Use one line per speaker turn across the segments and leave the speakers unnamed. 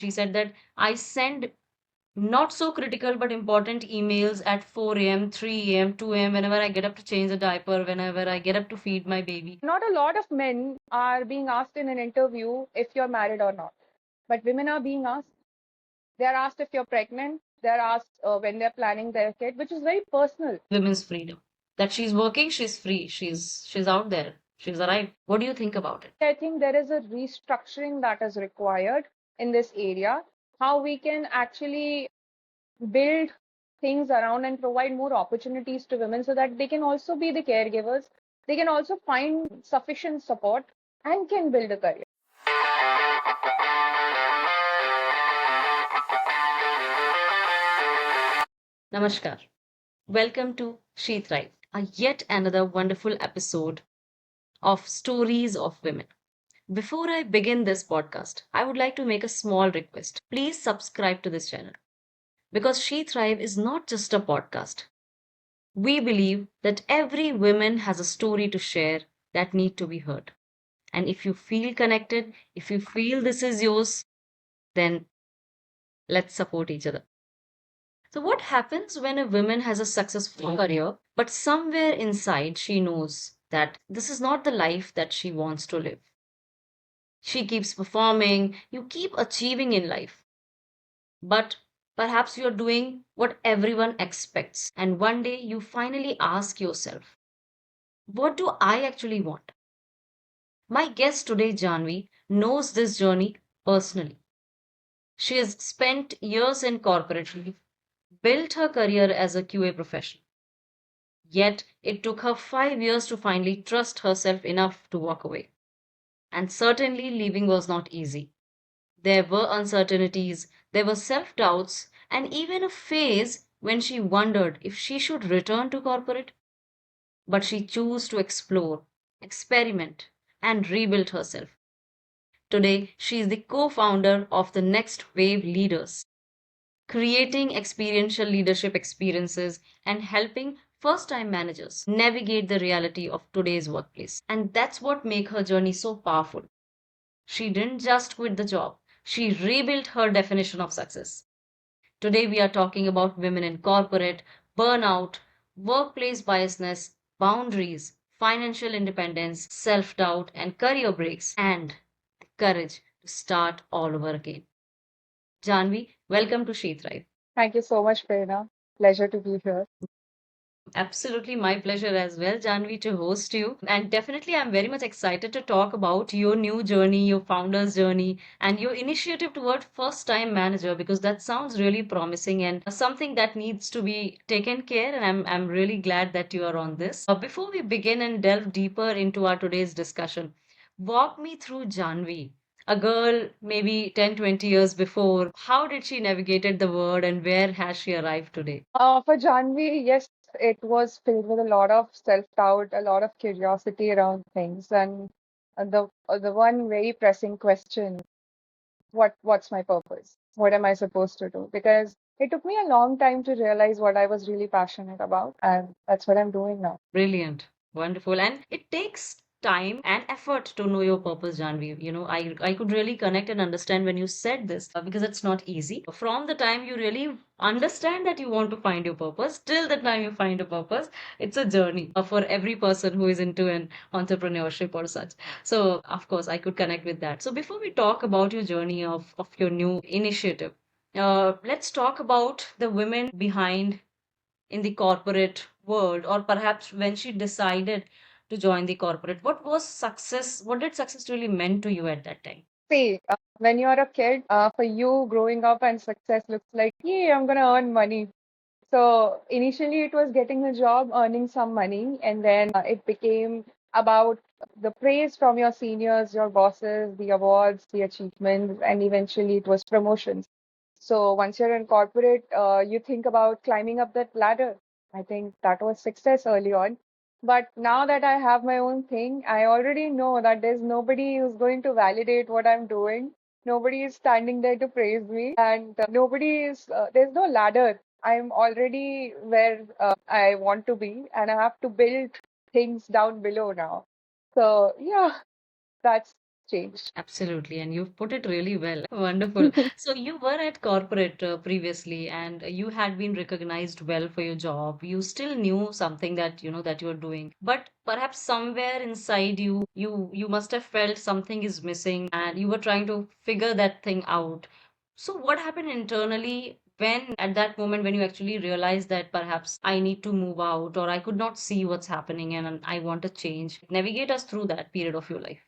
She said that I send not so critical but important emails at 4 a.m., 3 a.m., 2 a.m., whenever I get up to change a diaper, whenever I get up to feed my baby.
Not a lot of men are being asked in an interview if you're married or not, but women are being asked. They're asked if you're pregnant. They're asked when they're planning their kid, which is very personal.
Women's freedom. That she's working, she's free, she's out there, she's arrived. What do you think about it?
I think there is a restructuring that is required in this area. How we can actually build things around and provide more opportunities to women so that they can also be the caregivers. They can also find sufficient support and can build a career.
Namaskar. Welcome to She Thrive, a yet another wonderful episode of Stories of Women. Before I begin this podcast, I would like to make a small request. Please subscribe to this channel because She Thrive is not just a podcast. We believe that every woman has a story to share that need to be heard. And if you feel connected, if you feel this is yours, then let's support each other. So, what happens when a woman has a successful career, but somewhere inside she knows that this is not the life that she wants to live? She keeps performing, you keep achieving in life, but perhaps you're doing what everyone expects. And one day you finally ask yourself, what do I actually want? My guest today, Janvi, knows this journey personally. She has spent years in corporate life, built her career as a QA professional. Yet it took her 5 years to finally trust herself enough to walk away. And certainly leaving was not easy. There were uncertainties, there were self doubts, and even a phase when she wondered if she should return to corporate. But she chose to explore, experiment, and rebuild herself. Today, she is the co founder of the Next Wave Leaders, creating experiential leadership experiences and helping first time managers navigate the reality of today's workplace. And that's what makes her journey so powerful. She didn't just quit the job, she rebuilt her definition of success. Today, we are talking about women in corporate, burnout, workplace biasness, boundaries, financial independence, self doubt, and career breaks, and the courage to start all over again. Janvi, welcome to She Thrive.
Thank you so much, Prerna. Pleasure to be here.
Absolutely my pleasure as well, Janvi, to host you. And definitely, I'm very much excited to talk about your new journey, your founder's journey, and your initiative toward first time manager, because that sounds really promising and something that needs to be taken care. And I'm really glad that you are on this. Before we begin and delve deeper into our today's discussion, walk me through Janvi. A girl maybe 10, 20 years before, how did she navigated the world and where has she arrived today?
For Janvi, yes, it was filled with a lot of self-doubt, a lot of curiosity around things, and the one very pressing question, what's my purpose? What am I supposed to do? Because it took me a long time to realize what I was really passionate about, and that's what I'm doing now.
Brilliant. Wonderful. And it takes time and effort to know your purpose, Janvi. I could really connect and understand when you said this because it's not easy. From the time you really understand that you want to find your purpose, till the time you find a purpose, it's a journey for every person who is into an entrepreneurship or such. So, of course, I could connect with that. So, before we talk about your journey of your new initiative, let's talk about the women behind in the corporate world, or perhaps when she decided to join the corporate, what did success really mean to you at that time?
See, when you're a kid, for you growing up and success looks like, yeah, I'm gonna earn money. So initially it was getting a job, earning some money, and then it became about the praise from your seniors, your bosses, the awards, the achievements, and eventually it was promotions. So once you're in corporate, you think about climbing up that ladder. I think that was success early on. But now that I have my own thing, I already know that there's nobody who's going to validate what I'm doing. Nobody is standing there to praise me, and there's no ladder. I'm already where I want to be, and I have to build things down below now. So, yeah, that's changed.
Absolutely, and you've put it really well. Wonderful. So you were at corporate previously, and you had been recognized well for your job. You still knew something that that you were doing, but perhaps somewhere inside you, you must have felt something is missing, and you were trying to figure that thing out. So what happened internally when, at that moment, when you actually realized that perhaps I need to move out, or I could not see what's happening, and I want to change? Navigate us through that period of your life.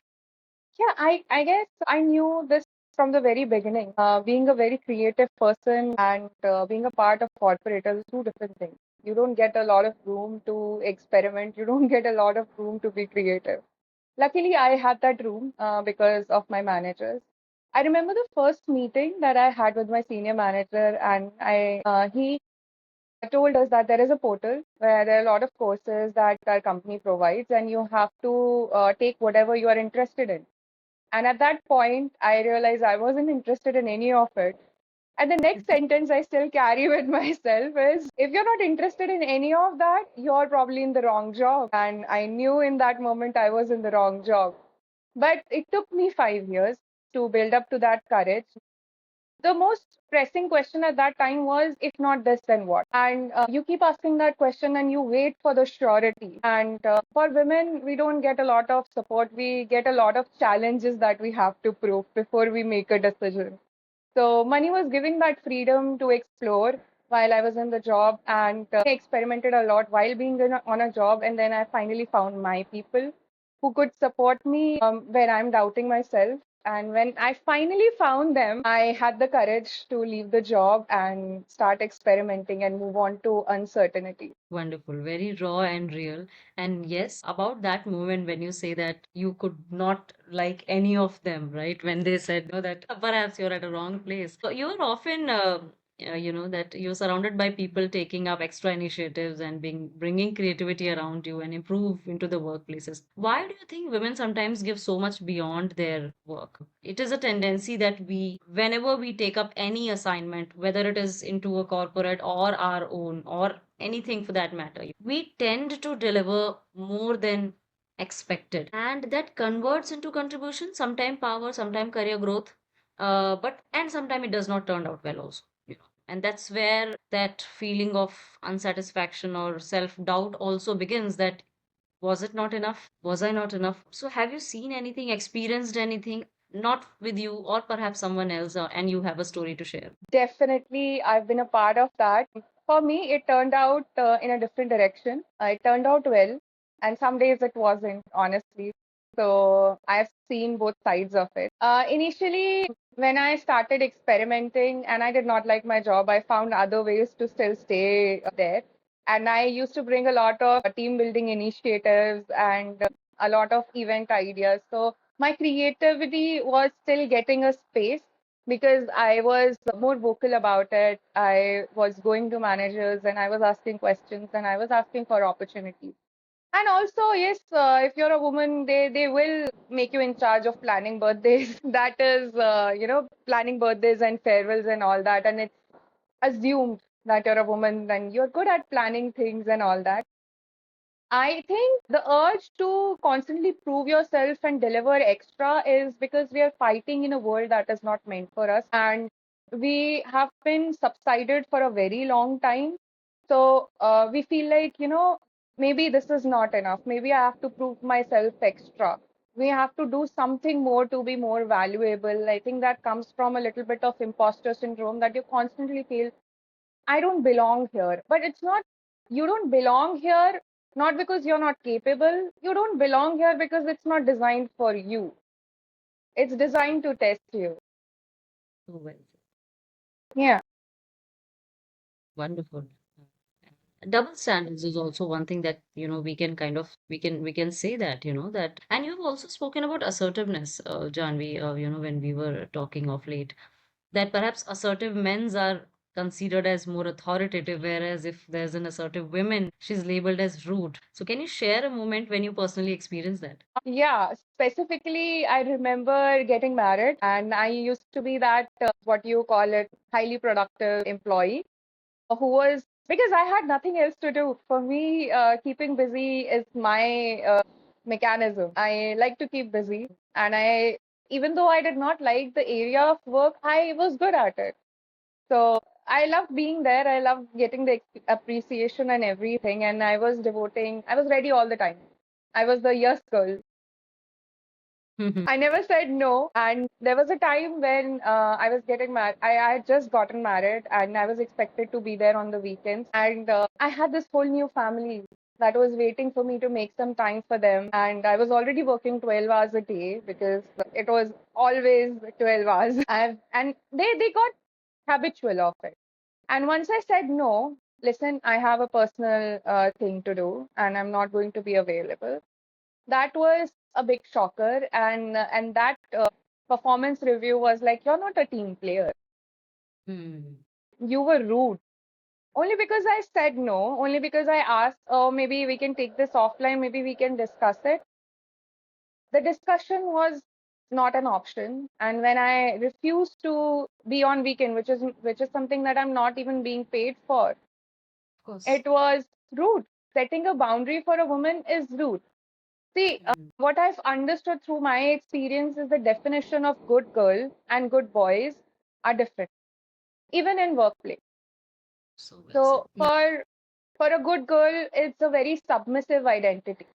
Yeah, I guess I knew this from the very beginning. Being a very creative person and being a part of corporate are two different things. You don't get a lot of room to experiment. You don't get a lot of room to be creative. Luckily, I had that room because of my managers. I remember the first meeting that I had with my senior manager, and he told us that there is a portal where there are a lot of courses that our company provides, and you have to take whatever you are interested in. And at that point, I realized I wasn't interested in any of it. And the next sentence I still carry with myself is if you're not interested in any of that, you're probably in the wrong job. And I knew in that moment I was in the wrong job. But it took me 5 years to build up to that courage. The most pressing question at that time was, if not this, then what? And you keep asking that question and you wait for the surety. And for women, we don't get a lot of support. We get a lot of challenges that we have to prove before we make a decision. So money was giving that freedom to explore while I was in the job, and I experimented a lot while being on a job. And then I finally found my people who could support me when I'm doubting myself. And when I finally found them, I had the courage to leave the job and start experimenting and move on to uncertainty.
Wonderful, very raw and real. And yes, about that moment when you say that you could not like any of them, right? When they said, that perhaps you're at a wrong place. So you're often, that you're surrounded by people taking up extra initiatives and bringing creativity around you and improve into the workplaces. Why do you think women sometimes give so much beyond their work? It is a tendency that whenever we take up any assignment, whether it is into a corporate or our own or anything for that matter, we tend to deliver more than expected. And that converts into contribution, sometime power, sometime career growth, and sometime it does not turn out well also. And that's where that feeling of unsatisfaction or self-doubt also begins, that was it not enough? Was I not enough? So have you seen anything, experienced anything, not with you or perhaps someone else, and you have a story to share?
Definitely, I've been a part of that. For me, it turned out in a different direction. It turned out well, and some days it wasn't, honestly. So I've seen both sides of it. Initially, when I started experimenting and I did not like my job, I found other ways to still stay there. And I used to bring a lot of team building initiatives and a lot of event ideas. So my creativity was still getting a space because I was more vocal about it. I was going to managers and I was asking questions and I was asking for opportunities. And also, yes, if you're a woman, they will make you in charge of planning birthdays. That is, planning birthdays and farewells and all that. And it's assumed that you're a woman and you're good at planning things and all that. I think the urge to constantly prove yourself and deliver extra is because we are fighting in a world that is not meant for us. And we have been subsided for a very long time. So we feel like, maybe this is not enough. Maybe I have to prove myself extra. We have to do something more to be more valuable. I think that comes from a little bit of imposter syndrome that you constantly feel I don't belong here. But it's not, you don't belong here not because you're not capable. You don't belong here because it's not designed for you. It's designed to test you.
Oh, well,
Yeah.
wonderful. Double standards is also one thing that we can kind of we can say that that. And you've also spoken about assertiveness, Janvi, when we were talking of late, that perhaps assertive men's are considered as more authoritative, whereas if there's an assertive woman, she's labeled as rude. So can you share a moment when you personally experienced that?
Yeah, specifically, I remember getting married, and I used to be that what you call it highly productive employee who was because I had nothing else to do. For me, keeping busy is my mechanism. I like to keep busy, and I even though I did not like the area of work, I was good at it. So I loved being there. I loved getting the appreciation and everything. And I was ready all the time. I was the yes girl.
Mhm.
I never said no. And there was a time when I was getting married. I had just gotten married and I was expected to be there on the weekends. And I had this whole new family that was waiting for me to make some time for them. And I was already working 12 hours a day because it was always 12 hours. And they got habitual of it. And once I said no, listen, I have a personal thing to do and I'm not going to be available. That was a big shocker. And that performance review was like, you're not a team player.
Hmm.
You were rude. Only because I said no, only because I asked, oh, maybe we can take this offline, maybe we can discuss it. The discussion was not an option. And when I refused to be on weekend, which is something that I'm not even being paid for,
Of course.
it was rude. Setting a boundary for a woman is rude. See,
Hmm.
what I've understood through my experience is the definition of good girl and good boys are different, even in workplace.
So well said.
So for a good girl, it's a very submissive identity.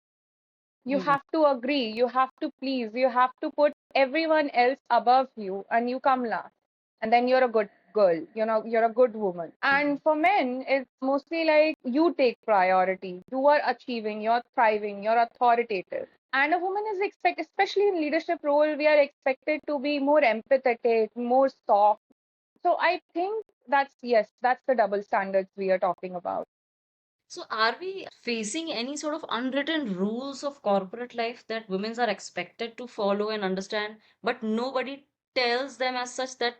You
Hmm.
have to agree, you have to please, you have to put everyone else above you, and you come last. And then you're a good girl, you're a good woman.
Hmm.
And for men, it's mostly like you take priority, you are achieving, you're thriving, you're authoritative. And a woman is expected, especially in leadership role, we are expected to be more empathetic, more soft. So I think that's the double standards we are talking about.
So, are we facing any sort of unwritten rules of corporate life that women are expected to follow and understand, but nobody tells them as such that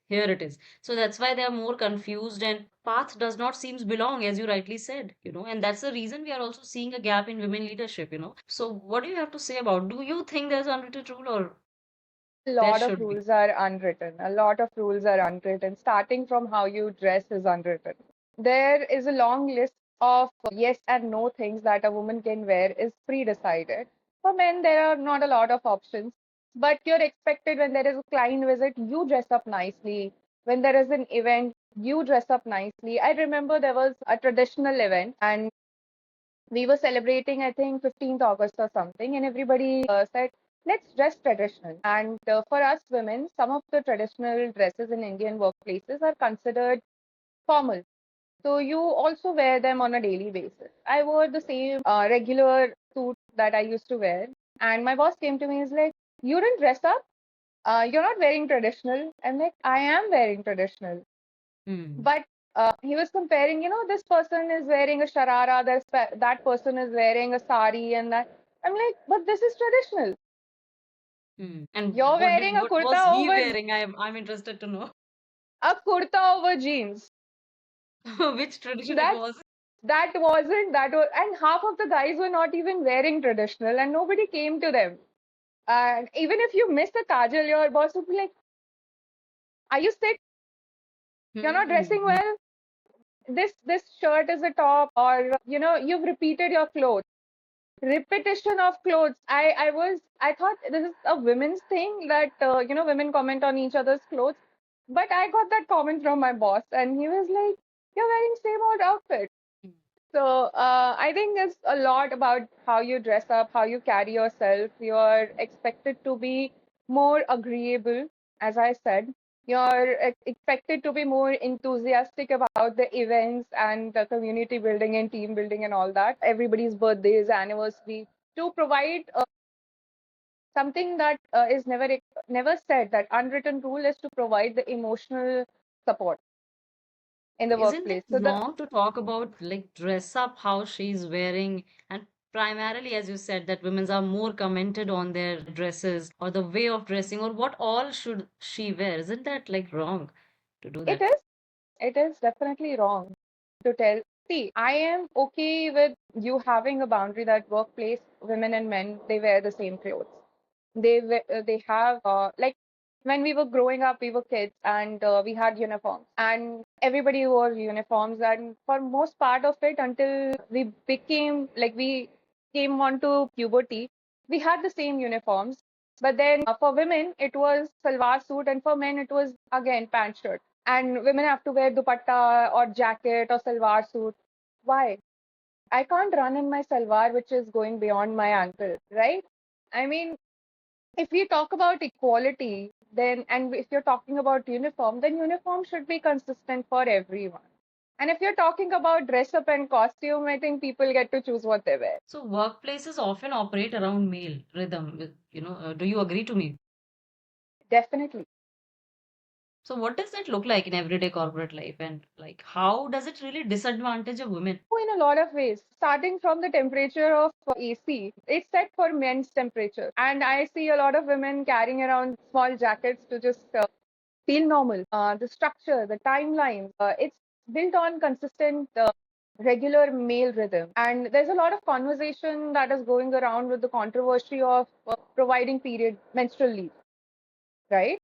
here it is. So that's why they are more confused and path does not seems belong, as you rightly said, and that's the reason we are also seeing a gap in women leadership. So what do you have to say about? Do you think there's unwritten rule or
A
there
lot of
should be?
rules are unwritten. A lot of rules are unwritten, starting from how you dress is unwritten. There is a long list of yes and no things that a woman can wear is pre-decided. For men, there are not a lot of options, but you're expected when there is a client visit, you dress up nicely. When there is an event, you dress up nicely. I remember there was a traditional event and we were celebrating, I think, 15th August or something, and everybody said, let's dress traditional. And for us women, some of the traditional dresses in Indian workplaces are considered formal. So you also wear them on a daily basis. I wore the same regular suit that I used to wear, and my boss came to me and is like, you didn't dress up? You're not wearing traditional. I'm like, I am wearing traditional.
Hmm.
But he was comparing, this person is wearing a sharara, that person is wearing a sari, and that. I'm like, but this is traditional.
Hmm. And
You're
what
wearing
did what was he wearing? I'm interested to know
a kurta over jeans.
which tradition it
That
was.
that wasn't that was, and half of the guys were not even wearing traditional, and nobody came to them. And even if you miss a kajal, your boss would be like, "Are you sick? You're not dressing
Hmm.
well. This shirt is a top, or you've repeated your clothes." Repetition of clothes. I thought this is a women's thing that women comment on each other's clothes, but I got that comment from my boss, and he was like, "You're wearing same old outfit." So I think it's a lot about how you dress up, how you carry yourself. You're expected to be more agreeable, as I said. You're expected to be more enthusiastic about the events and the community building and team building and all that. Everybody's birthdays, anniversary, to provide something that is never said. That unwritten rule is to provide the emotional support in the
Isn't it
workplace. So the
wrong to talk about like dress up, how she's wearing, and primarily, as you said, that women are more commented on their dresses or the way of dressing or what all should she wear? Isn't that like wrong to do
it
that?
is it is definitely wrong to tell. See, I am okay with you having a boundary that workplace women and men they wear the same clothes. They have like when we were growing up, we were kids and we had uniforms, and everybody wore uniforms. And for most part of it, until we became like we came on to puberty, we had the same uniforms. But then for women, it was salwar suit, and for men, it was again pant shirt. And women have to wear dupatta or jacket or salwar suit. Why? I can't run in my salwar, which is going beyond my ankle, right? I mean, if we talk about equality, then, and if you're talking about uniform, then uniform should be consistent for everyone. And if you're talking about dress up and costume, I think people get to choose what they wear.
So workplaces often operate around male rhythm. Do you agree to me?
Definitely.
So what does that look like in everyday corporate life, and like how does it really disadvantage a woman?
In a lot of ways, starting from the temperature of AC, it's set for men's temperature. And I see a lot of women carrying around small jackets to just feel normal. The structure, the timeline, it's built on consistent, regular male rhythm. And there's a lot of conversation that is going around with the controversy of providing period menstrual leave, right?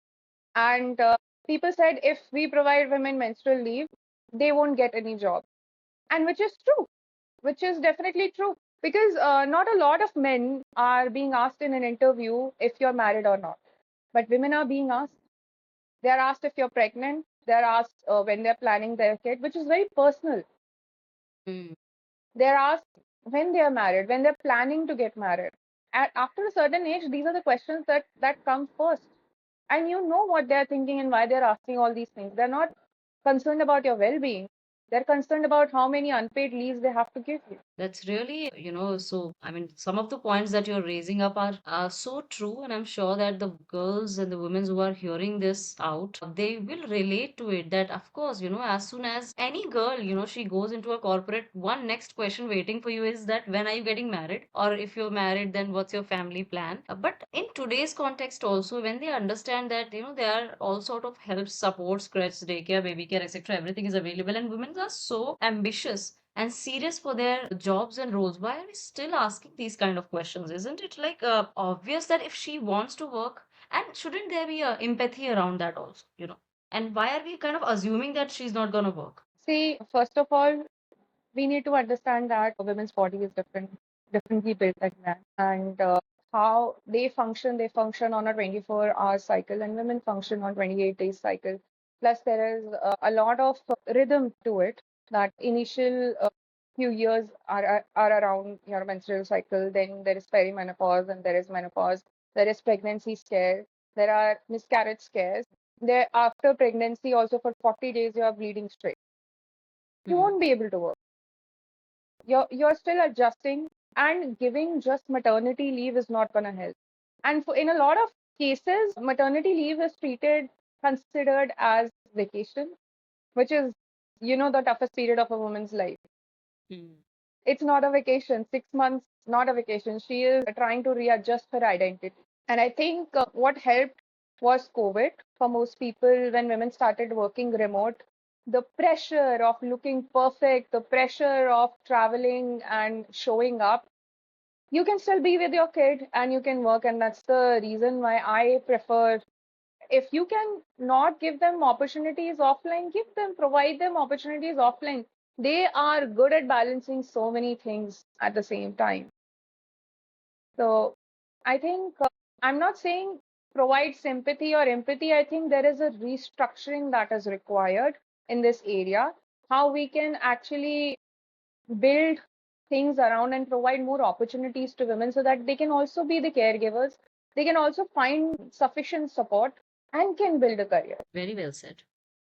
And people said if we provide women menstrual leave, they won't get any job. And which is true, which is definitely true. Because not a lot of men are being asked in an interview if you're married or not. But women are being asked. They're asked if you're pregnant. They're asked when they're planning their kid, which is very personal.
Mm.
They're asked when they're married, when they're planning to get married. After a certain age, these are the questions that come first. And you know what they're thinking and why they're asking all these things. They're not concerned about your well-being. They're concerned about how many unpaid leaves they have to give you.
That's really, so I mean, some of the points that you're raising up are so true, and I'm sure that the girls and the women who are hearing this out, they will relate to it. That, of course, as soon as any girl, she goes into a corporate, one next question waiting for you is that when are you getting married? Or if you're married, then what's your family plan? But in today's context also, when they understand that, there are all sort of help, support, scratch, daycare, baby care, etc., everything is available, and women are so ambitious and serious for their jobs and roles. Why are we still asking these kind of questions? Isn't it like obvious that if she wants to work, and shouldn't there be a empathy around that also? And why are we kind of assuming that she's not gonna work?
See, first of all, we need to understand that a women's body is differently built like man, and how they function on a 24-hour cycle, and women function on 28 days cycle. Plus, there is a lot of rhythm to it. That initial few years are around your menstrual cycle. Then there is perimenopause, and there is menopause. There is pregnancy scare. There are miscarriage scares. There after pregnancy, also for 40 days, you are bleeding straight. You
Hmm.
won't be able to work. You're still adjusting, and giving just maternity leave is not going to help. And in a lot of cases, maternity leave is considered as vacation, which is, the toughest period of a woman's life.
Hmm.
It's not a vacation. 6 months, not a vacation. She is trying to readjust her identity. And I think what helped was COVID for most people when women started working remote. The pressure of looking perfect, the pressure of traveling and showing up. You can still be with your kid and you can work, and that's the reason why I prefer. If you can not give them opportunities offline, provide them opportunities offline. They are good at balancing so many things at the same time. So I think I'm not saying provide sympathy or empathy. I think there is a restructuring that is required in this area. How we can actually build things around and provide more opportunities to women so that they can also be the caregivers. They can also find sufficient support and can build a career.
Very well said.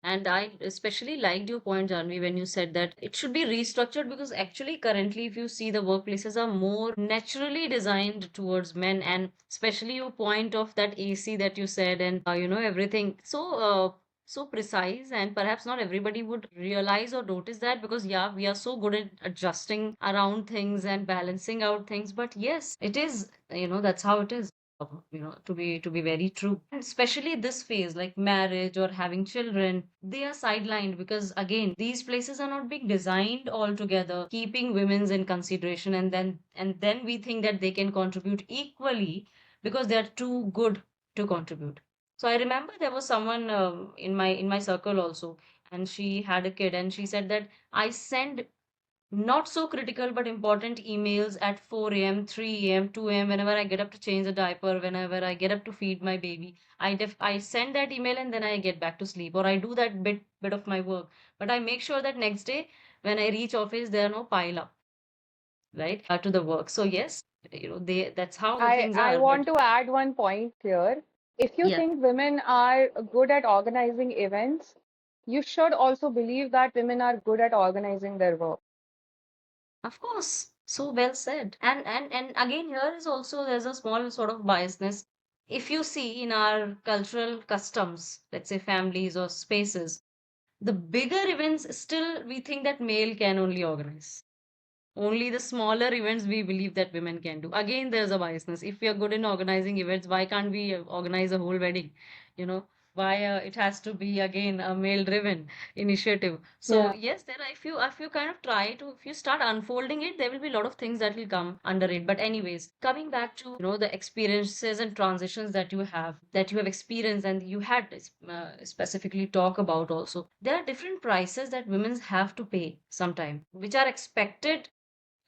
And I especially liked your point, Janvi, when you said that it should be restructured, because actually, currently, if you see, the workplaces are more naturally designed towards men, and especially your point of that AC that you said, and everything so precise, and perhaps not everybody would realize or notice that, because yeah, we are so good at adjusting around things and balancing out things. But yes, it is, that's how it is, to be very true. And especially this phase, like marriage or having children, they are sidelined because again, these places are not being designed altogether, keeping women's in consideration, and then we think that they can contribute equally because they are too good to contribute. So I remember there was someone in my circle also, and she had a kid, and she said that I send not so critical but important emails at 4 a.m., 3 a.m., 2 a.m. whenever I get up to change the diaper, whenever I get up to feed my baby. I send that email and then I get back to sleep, or I do that bit of my work. But I make sure that next day when I reach office there are no pile up, right? To the work. So yes, that's how the things
I
are.
want
But
to add one point here. If you
yeah,
think women are good at organizing events, you should also believe that women are good at organizing their work.
of course, so well said. And again, here is also there's a small sort of biasness. If you see in our cultural customs, let's say families or spaces, the bigger events still we think that male can only organize. Only the smaller events we believe that women can do. Again, there's a biasness. If we are good in organizing events, why can't we organize a whole wedding? You know, why it has to be again a male-driven initiative. So
Yeah.
yes, there are if you kind of try to if you start unfolding it, there will be a lot of things that will come under it. But anyways, coming back to the experiences and transitions that you have experienced and you had specifically talk about also. There are different prices that women have to pay sometime, which are expected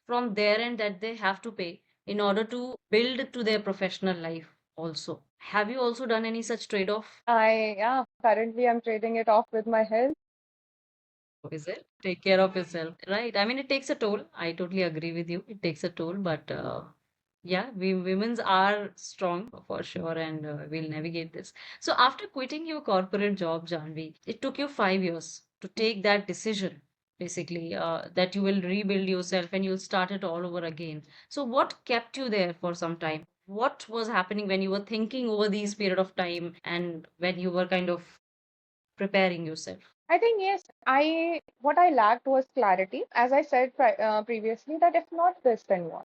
from their end that they have to pay in order to build to their professional life also. Have you also done any such trade-off?
Yeah, currently I'm trading it off with my health.
Is it? Take care of yourself, right? I mean, it takes a toll. I totally agree with you. It takes a toll, but yeah, we women's are strong for sure, and we'll navigate this. So after quitting your corporate job, Janvi, it took you 5 years to take that decision, basically, that you will rebuild yourself and you'll start it all over again. So what kept you there for some time? What was happening when you were thinking over these period of time and when you were kind of preparing yourself?
I think yes, I what I lacked was clarity. As I said previously, that if not this, then what?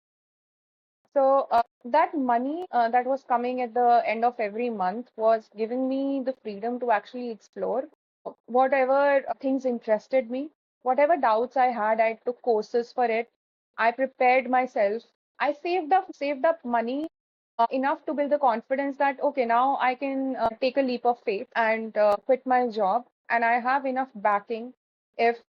So that money that was coming at the end of every month was giving me the freedom to actually explore whatever things interested me, whatever doubts I had. I took courses for it. I prepared myself. I saved up money enough to build the confidence that okay, now I can take a leap of faith and quit my job, and I have enough backing. If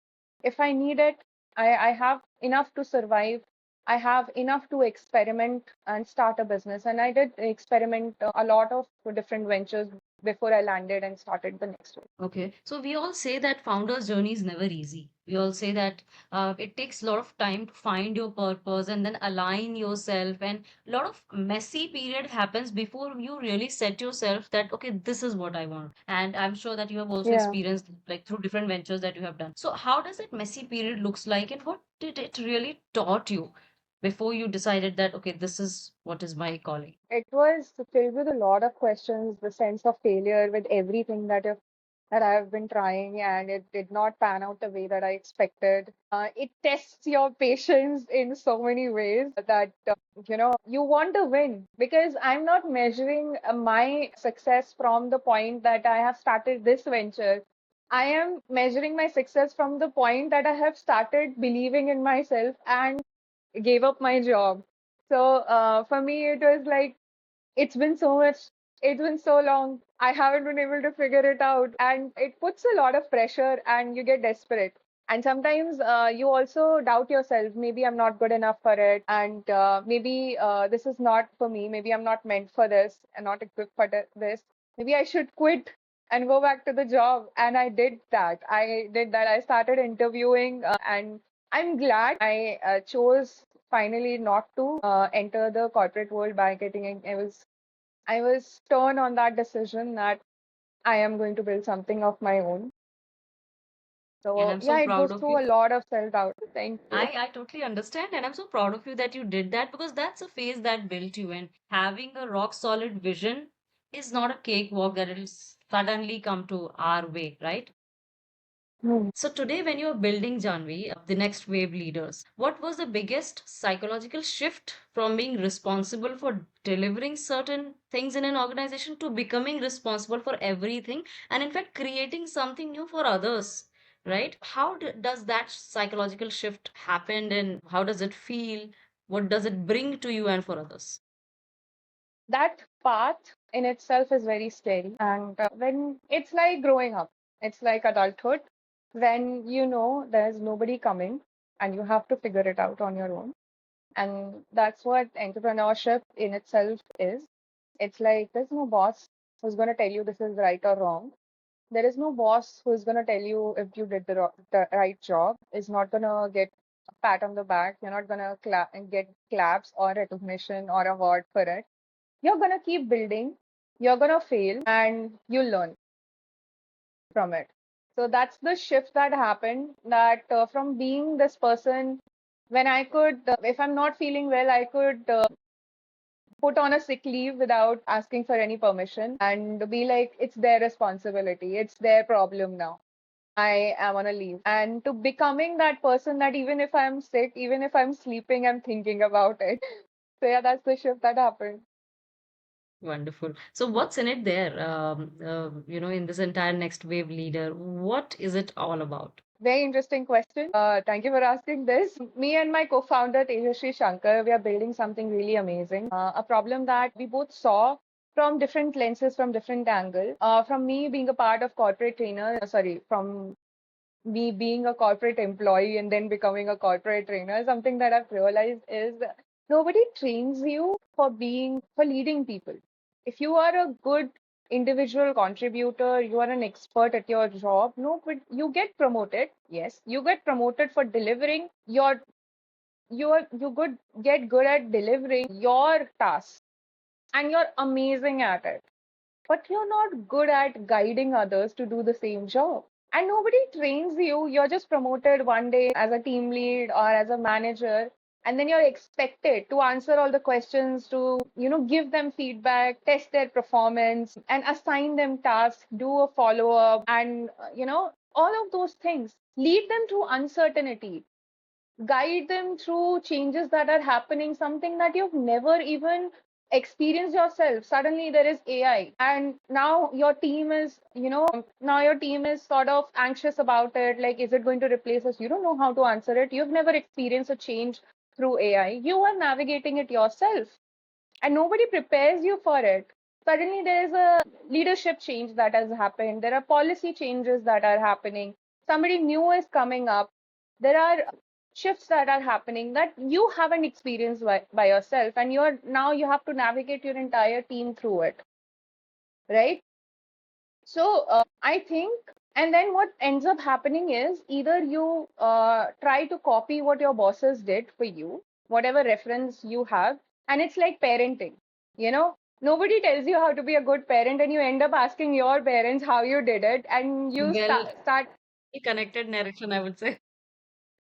if I need it, I have enough to survive. I have enough to experiment and start a business. And I did experiment a lot of different ventures before I landed and started the next one.
Okay, so we all say that founder's journey is never easy. We all say that it takes a lot of time to find your purpose and then align yourself, and a lot of messy period happens before you really set yourself that okay, this is what I want. And I'm sure that you have also
Yeah.
experienced like through different ventures that you have done. So how does that messy period looks like, and what did it really taught you before you decided that okay, this is what is my calling?
It was filled with a lot of questions, the sense of failure with everything that I've been trying, and it did not pan out the way that I expected. It tests your patience in so many ways that you want to win because I'm not measuring my success from the point that I have started this venture. I am measuring my success from the point that I have started believing in myself and gave up my job. So for me, it was like it's been so much, it's been so long. I haven't been able to figure it out. And it puts a lot of pressure and you get desperate. And sometimes you also doubt yourself. Maybe I'm not good enough for it. And maybe this is not for me. Maybe I'm not meant for this and not equipped for this. Maybe I should quit and go back to the job. And I did that. I did that. I started interviewing and I'm glad I chose finally not to enter the corporate world by getting in. I was stern on that decision that I am going to build something of my own.
And
So
I'm so
yeah, it
proud
goes
of
through
you.
a lot of self-doubt. Thank you.
I totally understand, and I'm so proud of you that you did that because that's a phase that built you. And having a rock solid vision is not a cakewalk that it'll suddenly come to our way, right?
Hmm.
So today, when you're building Janvi, the next wave leaders, what was the biggest psychological shift from being responsible for delivering certain things in an organization to becoming responsible for everything and in fact creating something new for others? Right? How does that psychological shift happen and how does it feel? What does it bring to you and for others?
That path in itself is very scary. And when it's like growing up, it's like adulthood, when you know there's nobody coming. and you have to figure it out on your own. And that's what entrepreneurship in itself is. It's like there's no boss who's going to tell you this is right or wrong. There is no boss who's going to tell you if you did the right job. Is not going to get a pat on the back. You're not going to get claps or recognition or award for it. You're going to keep building. You're going to fail and you'll learn from it. So that's the shift that happened, that from being this person, when I could, if I'm not feeling well, I could put on a sick leave without asking for any permission and be like, it's their responsibility, it's their problem now. I am on a leave. And to becoming that person that even if I'm sick, even if I'm sleeping, I'm thinking about it. So yeah, that's the shift that happened.
Wonderful. So what's in it there? In this entire next wave leader, what is it all about?
Very interesting question. Thank you for asking this. Me and my co-founder Tejasri Shankar, we are building something really amazing. A problem that we both saw from different lenses, from different angles. From me being a part of corporate trainer, sorry, from me being a corporate employee and then becoming a corporate trainer, something that I've realized is nobody trains you for leading people. If you are a good individual contributor, you are an expert at your job, no, but you get promoted. Yes, you get promoted for delivering you get good at delivering your tasks and you're amazing at it, but you're not good at guiding others to do the same job. And nobody trains you. You're just promoted one day as a team lead or as a manager, and then you're expected to answer all the questions, to, give them feedback, test their performance, and assign them tasks, do a follow up, and, all of those things. Lead them through uncertainty, guide them through changes that are happening, something that you've never even experienced yourself. Suddenly there is AI, and now your team is sort of anxious about it. Like, is it going to replace us? You don't know how to answer it. You've never experienced a change through AI. You are navigating it yourself and nobody prepares you for it. Suddenly, there is a leadership change that has happened. There are policy changes that are happening. Somebody new is coming up. There are shifts that are happening that you haven't experienced by yourself, and you have to navigate your entire team through it, right? So I think, and then what ends up happening is either you try to copy what your bosses did for you, whatever reference you have, and it's like parenting. You know, nobody tells you how to be a good parent, and you end up asking your parents how you did it, and you
Well,
start,
connected narration, I would say.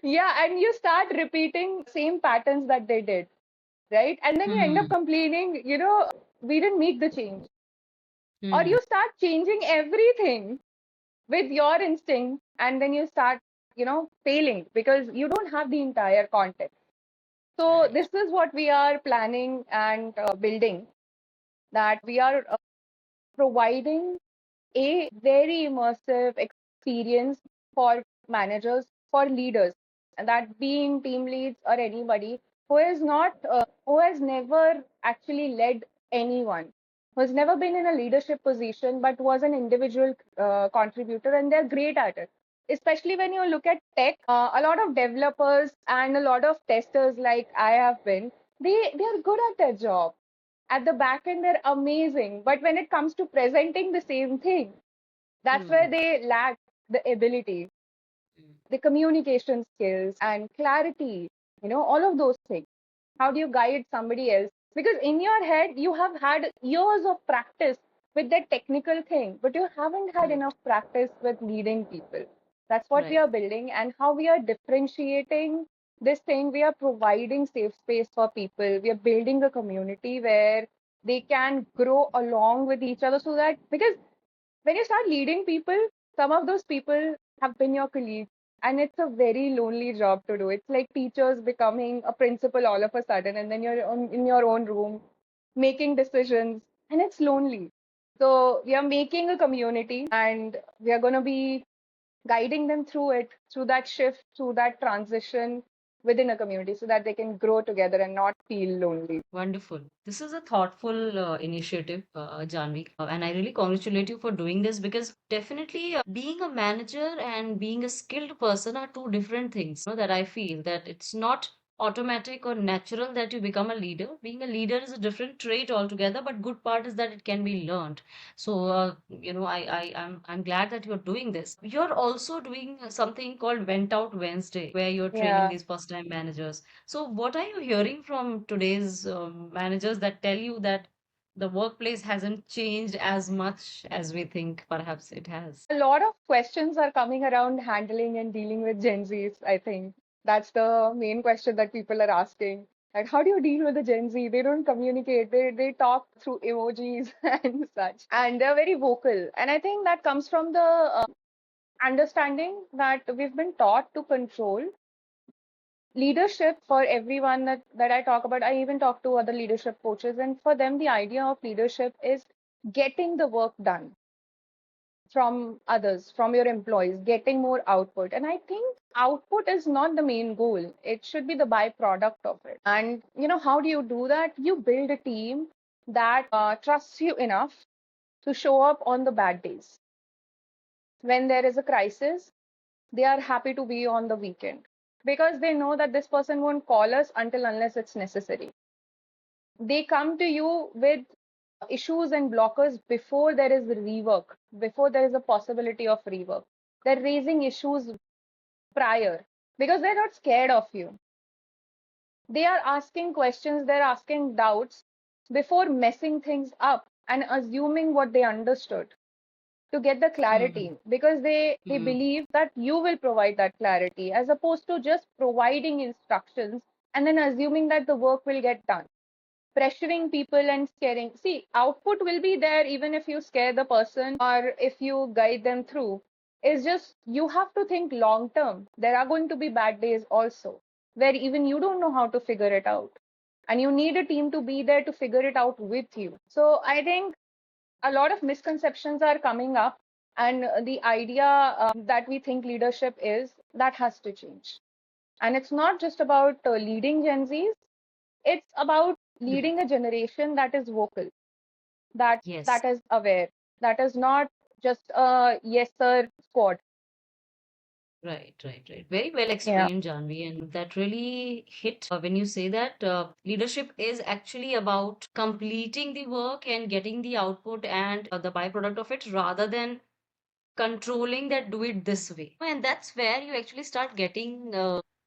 yeah, and you start repeating same patterns that they did, right? And then you end up
Hmm.
complaining, we didn't make the change, or
Hmm.
you start changing everything with your instinct, and then you start failing because you don't have the entire context. So
Right.
this is what we are planning and building, that we are providing a very immersive experience for managers, for leaders, and that being team leads or anybody who has never actually led anyone, who has never been in a leadership position but was an individual contributor, and they're great at it. Especially when you look at tech, a lot of developers and a lot of testers, like I have been, they're good at their job. At the back end, they're amazing, but when it comes to presenting the same thing, that's where
Hmm.
they lack the ability,
Hmm.
the communication skills and clarity, all of those things. How do you guide somebody else? Because in your head, you have had years of practice with that technical thing, but you haven't had
Right.
enough practice with leading people. That's what we
Right.
are building, and how we are differentiating this thing. We are providing safe space for people. We are building a community where they can grow along with each other, so that, because when you start leading people, some of those people have been your colleagues, and it's a very lonely job to do. It's like teachers becoming a principal all of a sudden, and then in your own room making decisions, and it's lonely. So we are making a community, and we are going to be guiding them through it, through that shift, through that transition. within a community so that they can grow together and not feel lonely.
Wonderful. This is a thoughtful initiative, Janvi, and I really congratulate you for doing this because definitely being a manager and being a skilled person are two different things. That I feel that it's not automatic or natural that you become a leader. Being a leader is a different trait altogether, but good part is that it can be learned. So, I'm glad that you're doing this. You're also doing something called Went Out Wednesday, where you're training
Yeah.
these first-time managers. So, what are you hearing from today's managers that tell you that the workplace hasn't changed as much as we think perhaps it has?
A lot of questions are coming around handling and dealing with Gen Zs, I think. That's the main question that people are asking. Like, how do you deal with the Gen Z? They don't communicate. They talk through emojis and such. And they're very vocal. And I think that comes from the understanding that we've been taught to control leadership for everyone that I talk about. I even talk to other leadership coaches, and for them, the idea of leadership is getting the work done from others, from your employees, getting more output. And I think output is not the main goal. It should be the byproduct of it. And how do you do that? You build a team that trusts you enough to show up on the bad days. When there is a crisis, they are happy to be on the weekend because they know that this person won't call us until unless it's necessary. They come to you with issues and blockers before there is rework, before there is a possibility of rework. They're raising issues prior because they're not scared of you. They are asking questions, they're asking doubts before messing things up and assuming what they understood to get the
Hmm.
clarity because they
Hmm.
believe that you will provide that clarity as opposed to just providing instructions and then assuming that the work will get done, pressuring people and scaring. See, output will be there even if you scare the person or if you guide them through. It's just you have to think long term. There are going to be bad days also where even you don't know how to figure it out. And you need a team to be there to figure it out with you. So I think a lot of misconceptions are coming up. And the idea that we think leadership is, that has to change. And it's not just about leading Gen Zs, it's about
Hmm.
leading a generation that is vocal, that
Yes.
that is aware, that is not just a yes sir squad.
Right, right, right. Very well
Yeah.
explained, Janvi, and that really hit when you say that leadership is actually about completing the work and getting the output and the byproduct of it rather than controlling that do it this way. And that's where you actually start getting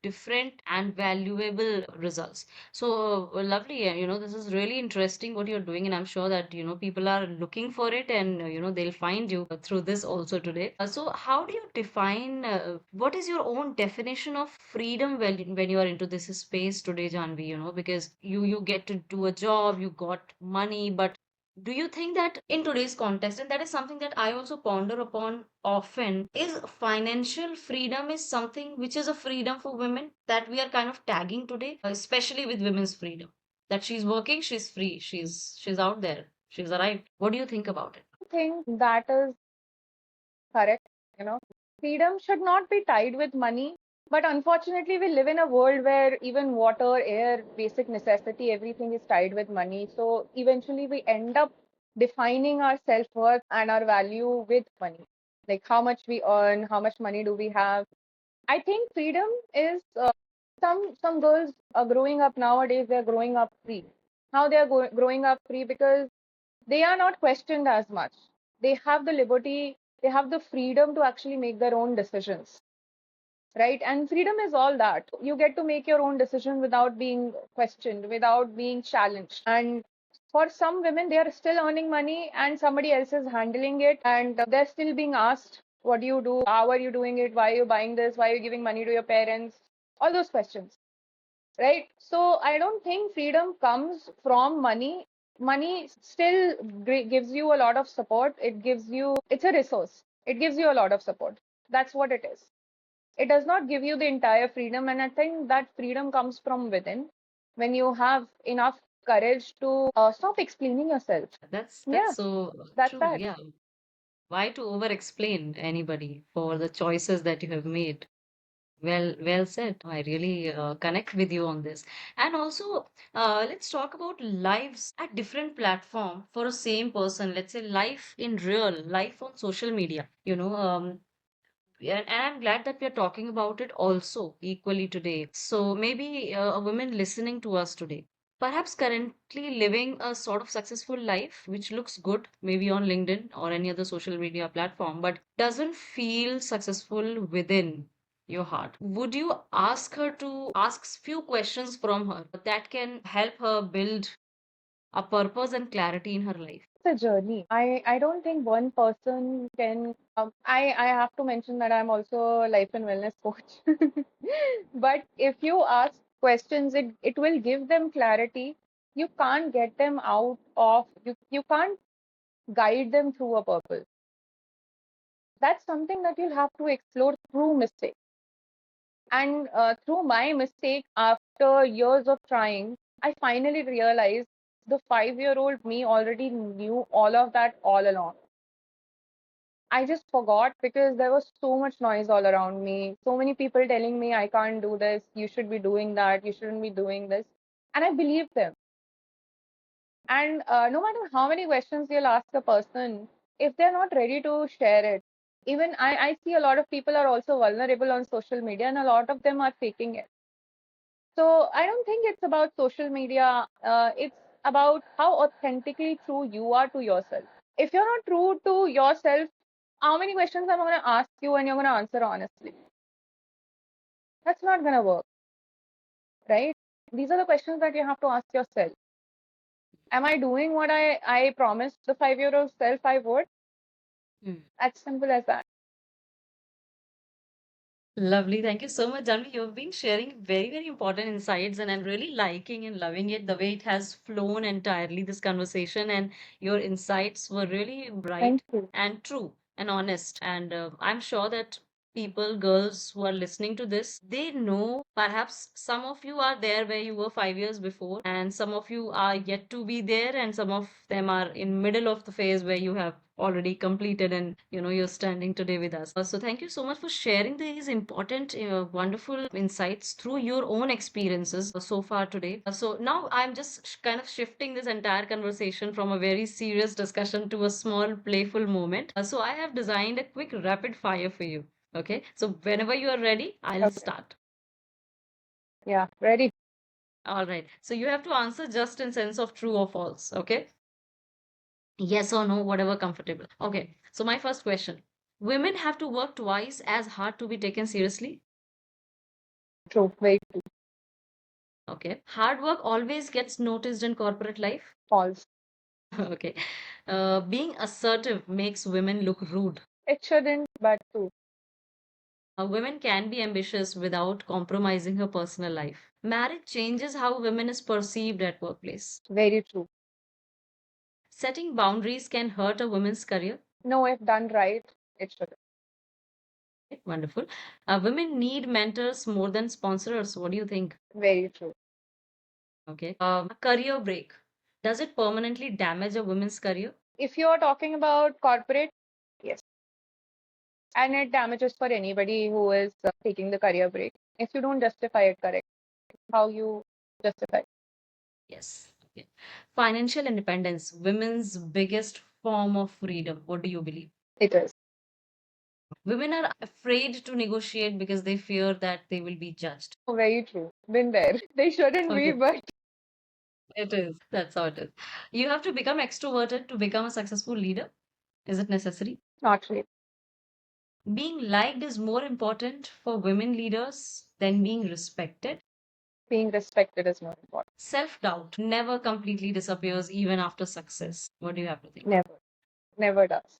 different and valuable results. So lovely. This is really interesting what you're doing, and I'm sure that, people are looking for it and, they'll find you through this also today. So, how do you define what is your own definition of freedom when you are into this space today, Janvi? Because you get to do a job, you got money, but do you think that in today's context, and that is something that I also ponder upon often, is financial freedom is something which is a freedom for women that we are kind of tagging today, especially with women's freedom. That she's working, she's free, she's out there, she's arrived. What do you think about it?
I think that is correct. you know Freedom should not be tied with money, but unfortunately we live in a world where even water, air, basic necessity, everything is tied with money. So eventually we end up defining our self-worth and our value with money, like how much we earn, how much money do we have. I think freedom is some girls are growing up nowadays. They're growing up free. How they are growing up free because they are not questioned as much. They have the liberty. They have the freedom to actually make their own decisions, right? And freedom is all that. You get to make your own decision without being questioned, without being challenged. And for some women, they are still earning money and somebody else is handling it, and they're still being asked, what do you do? How are you doing it? Why are you buying this? Why are you giving money to your parents? All those questions, right? So I don't think freedom comes from money. Money still gives you a lot of support. It's a resource. It gives you a lot of support. That's what it is. It does not give you the entire freedom. And I think that freedom comes from within when you have enough courage to stop explaining yourself.
That's
Yeah,
so
that's
true.
that.
Yeah. Why to over explain anybody for the choices that you have made? Well said. I really connect with you on this. And also, let's talk about lives at different platform for a same person. Let's say life in real life on social media. And I'm glad that we are talking about it also equally today. So maybe a woman listening to us today, perhaps currently living a sort of successful life, which looks good, maybe on LinkedIn or any other social media platform, but doesn't feel successful within your heart. Would you ask her to ask few questions from her that can help her build a purpose and clarity in her life?
It's a journey. I don't think one person can. I have to mention that I'm also a life and wellness coach. But if you ask questions, it will give them clarity. You can't get them out of you can't guide them through a purpose. That's something that you'll have to explore through mistakes. And through my mistake, after years of trying, I finally realized the 5-year-old me already knew all of that all along. I just forgot because there was so much noise all around me. So many people telling me I can't do this, you should be doing that, you shouldn't be doing this. And I believed them. And no matter how many questions you'll ask a person, if they're not ready to share it, even I see a lot of people are also vulnerable on social media and a lot of them are faking it. So I don't think it's about social media. It's about how authentically true you are to yourself. If you're not true to yourself, how many questions am I going to ask you and you're going to answer honestly? That's not going to work, right? These are the questions that you have to ask yourself. Am I doing what I promised the 5-year-old self I would? As simple as that.
Lovely. Thank you so much, Janvi. You've been sharing very, very important insights, and I'm really liking and loving it the way it has flown entirely, this conversation. And your insights were really
Thank
bright
you.
and true and honest. And I'm sure that people, girls who are listening to this, they know perhaps some of you are there where you were 5 years before, and some of you are yet to be there, and some of them are in middle of the phase where you have already completed and you're standing today with us. So thank you so much for sharing these important wonderful insights through your own experiences so far today. So now I'm just kind of shifting this entire conversation from a very serious discussion to a small playful moment. So I have designed a quick rapid fire for you. Okay, so whenever you are ready, I'll
Okay.
start.
Yeah. Ready?
All right, so you have to answer just in sense of true or false. Okay, yes or no, whatever comfortable. Okay, so my first question. Women have to work twice as hard to be taken seriously.
True. Very true.
Okay. Hard work always gets noticed in corporate life.
False.
Okay. Being assertive makes women look rude.
It shouldn't, but true.
Women can be ambitious without compromising her personal life. Marriage changes how women is perceived at workplace.
Very true.
Setting boundaries can hurt a woman's career.
No, if done right, it shouldn't.
Wonderful. Women need mentors more than sponsors. What do you think?
Very true.
Okay. A career break. Does it permanently damage a woman's career?
If you're talking about corporate, yes. And it damages for anybody who is taking the career break. If you don't justify it correct, how you justify it?
Yes. Okay. Financial independence, women's biggest form of freedom. What do you believe?
It is.
Women are afraid to negotiate because they fear that they will be judged.
Oh, very true. Been there. They shouldn't be,
Okay.
but
It is. That's how it is. You have to become extroverted to become a successful leader. Is it necessary?
not really.
Being liked is more important for women leaders than being respected.
Being respected is more important.
Self doubt never completely disappears even after success. What do you have to think?
Never. Never does.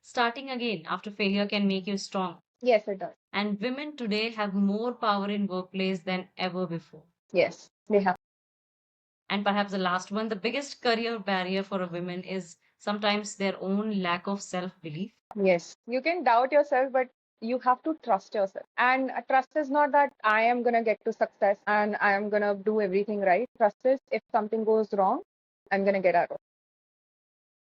Starting again after failure can make you strong.
Yes, it does.
And women today have more power in workplace than ever before.
Yes, they have.
And perhaps the last one, the biggest career barrier for a woman is sometimes their own lack of self-belief.
Yes. You can doubt yourself, but you have to trust yourself. And trust is not that I am going to get to success and I am going to do everything right. Trust is if something goes wrong, I'm going to get out of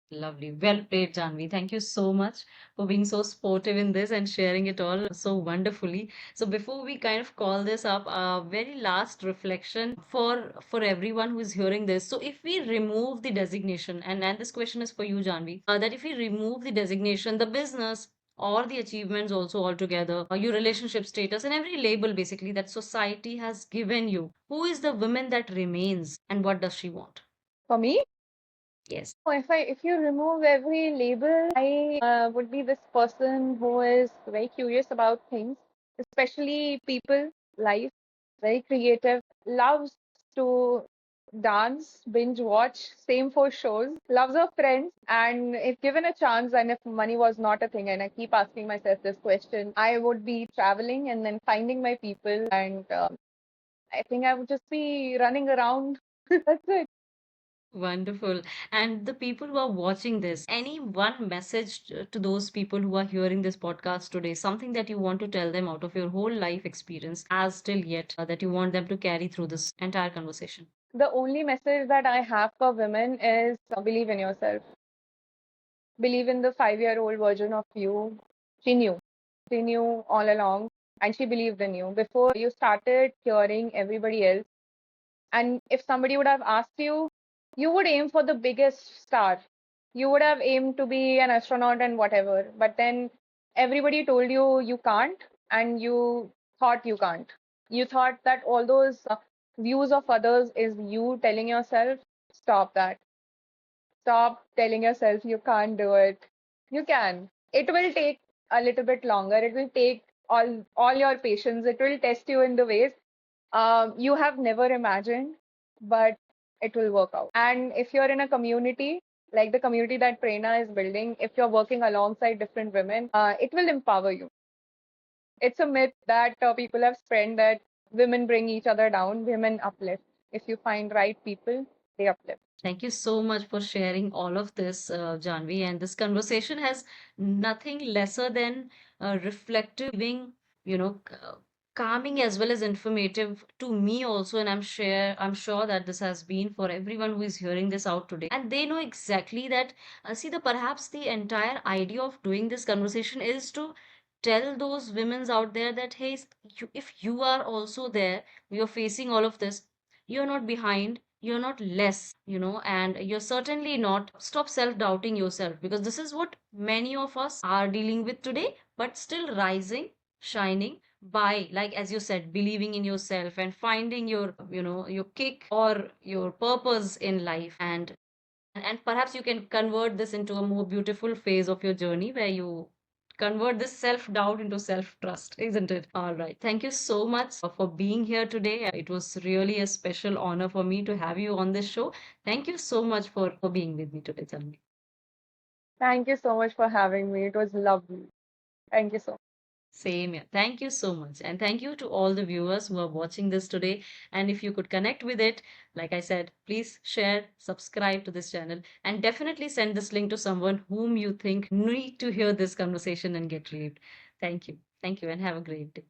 it.
Lovely. Well played, Janvi. Thank you so much for being so sportive in this and sharing it all so wonderfully. So before we kind of call this up, a very last reflection for everyone who is hearing this. So if we remove the designation, and this question is for you, Janvi, that if we remove the designation, the business or the achievements also altogether, your relationship status and every label basically that society has given you, who is the woman that remains and what does she want?
For me,
Yes.
oh, if you remove every label, I would be this person who is very curious about things, especially people, life, very creative, loves to dance, binge watch, same for shows, loves her friends, and if given a chance and if money was not a thing, and I keep asking myself this question, I would be traveling and then finding my people, and I think I would just be running around. That's it.
Wonderful. And the people who are watching this, any one message to those people who are hearing this podcast today, something that you want to tell them out of your whole life experience as still yet that you want them to carry through this entire conversation?
The only message that I have for women is believe in yourself. Believe in the 5-year-old version of you. She knew. She knew all along and she believed in you before you started hearing everybody else. And if somebody would have asked you, you would aim for the biggest star. You would have aimed to be an astronaut and whatever. But then everybody told you you can't, and you thought you can't. You thought that all those views of others is you telling yourself, stop that. Stop telling yourself you can't do it. You can. It will take a little bit longer. It will take all your patience. It will test you in the ways you have never imagined, but it will work out. And if you're in a community, like the community that Prerna is building, if you're working alongside different women, it will empower you. It's a myth that people have spread that women bring each other down, women uplift. If you find right people, they uplift.
Thank you so much for sharing all of this, Janvi. And this conversation has nothing lesser than reflective, giving, calming as well as informative to me also. And I'm sure that this has been for everyone who is hearing this out today. And they know exactly that. See, the perhaps the entire idea of doing this conversation is to tell those women out there that hey, if you are also there, you're facing all of this, you're not behind, you're not less, and you're certainly not. Stop self-doubting yourself because this is what many of us are dealing with today, but still rising, shining by, like as you said, believing in yourself and finding your, your kick or your purpose in life. And perhaps you can convert this into a more beautiful phase of your journey where you convert this self doubt into self trust, isn't it? All right. Thank you so much for being here today. It was really a special honor for me to have you on this show. Thank you so much for being with me today, Tanvi.
Thank you so much for having me. It was lovely. Thank you so much.
Same here. Thank you so much. And thank you to all the viewers who are watching this today. And if you could connect with it, like I said, please share, subscribe to this channel, and definitely send this link to someone whom you think need to hear this conversation and get relieved. Thank you. Thank you, and have a great day.